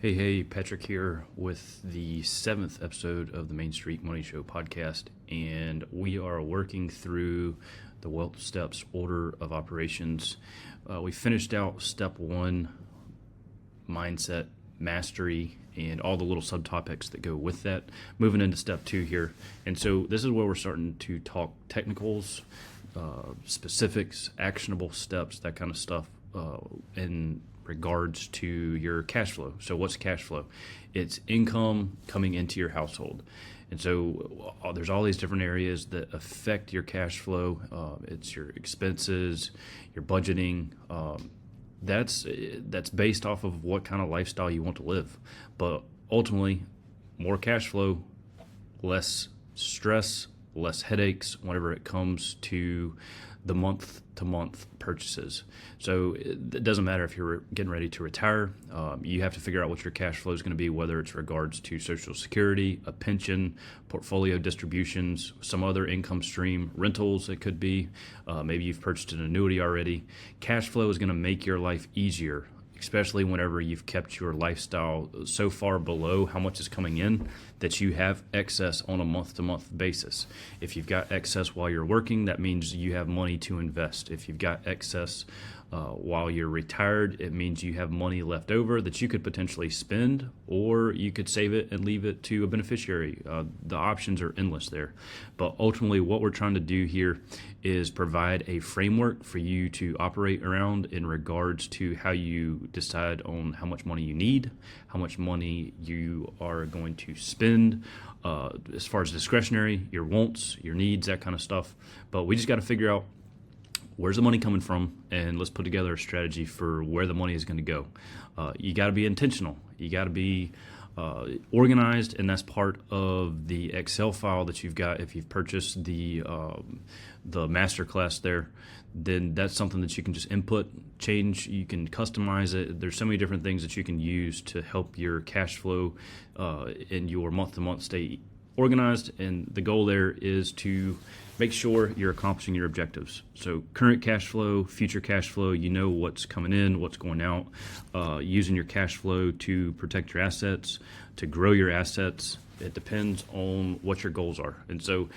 Hey, Patrick here with the seventh episode of the Main Street Money Show podcast, and we are working through the Wealth Steps order of operations. We finished out step one, mindset, mastery, and all the little subtopics that go with that. Moving into step two here, and so this is where we're starting to talk technicals, specifics, actionable steps, that kind of stuff, in regards to your cash flow. So what's cash flow? It's income coming into your household. And so there's all these different areas that affect your cash flow. It's your expenses, your budgeting. That's based off of what kind of lifestyle you want to live. But ultimately, more cash flow, less stress, less headaches whenever it comes to the month-to-month purchases. So it doesn't matter if you're getting ready to retire. You have to figure out what your cash flow is going to be, whether it's regards to Social Security, a pension, portfolio distributions, some other income stream, rentals it could be. Maybe you've purchased an annuity already. Cash flow is going to make your life easier, especially whenever you've kept your lifestyle so far below how much is coming in that you have excess on a month-to-month basis. If you've got excess while you're working, that means you have money to invest. If you've got excess while you're retired, it means you have money left over that you could potentially spend, or you could save it and leave it to a beneficiary. The options are endless there. But ultimately, what we're trying to do here is provide a framework for you to operate around in regards to how you decide on how much money you need, how much money you are going to spend, as far as discretionary, your wants, your needs, that kind of stuff. But we just got to figure out where's the money coming from, and let's put together a strategy for where the money is going to go. You got to be intentional. You got to be organized, and that's part of the Excel file that you've got. If you've purchased the masterclass there, then that's something that you can just input, change, you can customize it. There's so many different things that you can use to help your cash flow in your month-to-month stay organized, and the goal there is to make sure you're accomplishing your objectives. So current cash flow, future cash flow, you know what's coming in, what's going out, using your cash flow to protect your assets, to grow your assets. It depends on what your goals are. And so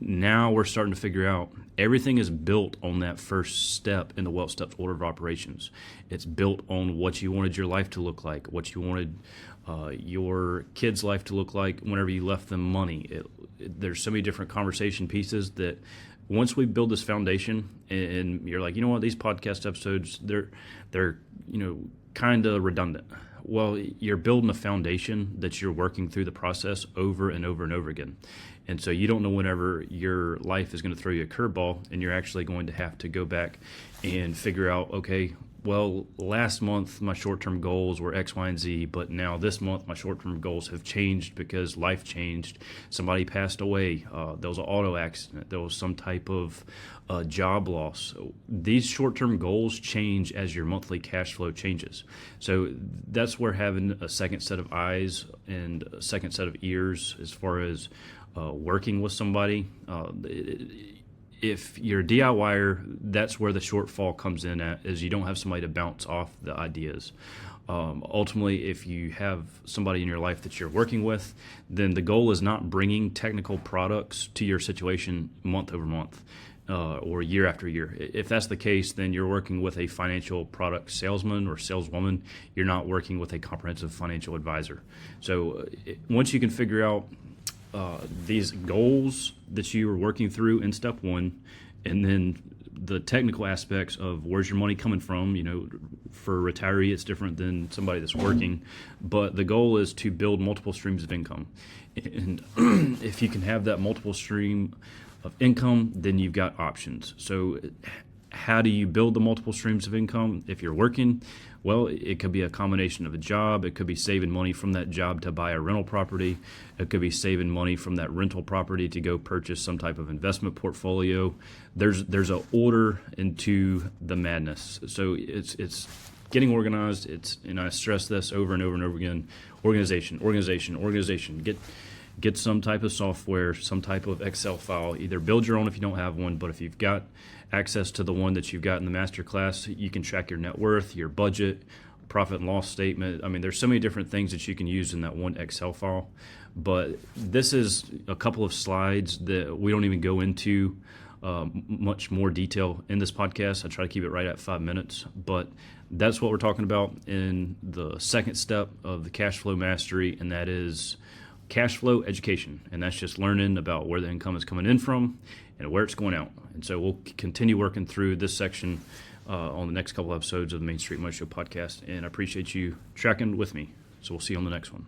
now we're starting to figure out everything is built on that first step in the Wealth Steps order of operations. It's built on what you wanted your life to look like, what you wanted your kids' life to look like whenever you left them money. There's so many different conversation pieces that once we build this foundation, and you're like, you know what, these podcast episodes, they're kind of redundant. Well, you're building a foundation that you're working through the process over and over and over again. And so you don't know whenever your life is going to throw you a curveball, and you're actually going to have to go back and figure out, okay, well, last month my short-term goals were X, Y, and Z, but now this month my short-term goals have changed because life changed. Somebody passed away. There was an auto accident. There was some type of job loss. These short-term goals change as your monthly cash flow changes. So that's where having a second set of eyes and a second set of ears as far as working with somebody, if you're a DIYer, that's where the shortfall comes in at, is you don't have somebody to bounce off the ideas. Ultimately, if you have somebody in your life that you're working with, then the goal is not bringing technical products to your situation month over month or year after year. If that's the case, then you're working with a financial product salesman or saleswoman. You're not working with a comprehensive financial advisor. So once you can figure out these goals that you are working through in step one, and then the technical aspects of where's your money coming from. For a retiree, it's different than somebody that's working, but the goal is to build multiple streams of income. And if you can have that multiple stream of income, then you've got options. So how do you build the multiple streams of income if you're working? Well, it could be a combination of a job. It could be saving money from that job to buy a rental property. It could be saving money from that rental property to go purchase some type of investment portfolio. There's an order into the madness. So it's getting organized. I stress this over and over and over again. Organization. Get some type of software, some type of Excel file. Either build your own if you don't have one, but if you've got access to the one that you've got in the masterclass, you can track your net worth, your budget, profit and loss statement. I mean, there's so many different things that you can use in that one Excel file. But this is a couple of slides that we don't even go into much more detail in this podcast. I try to keep it right at 5 minutes, but that's what we're talking about in the second step of the cash flow mastery, and that is cash flow education. And that's just learning about where the income is coming in from and where it's going out. And so we'll continue working through this section on the next couple episodes of the Main Street Money Show podcast. And I appreciate you tracking with me. So we'll see you on the next one.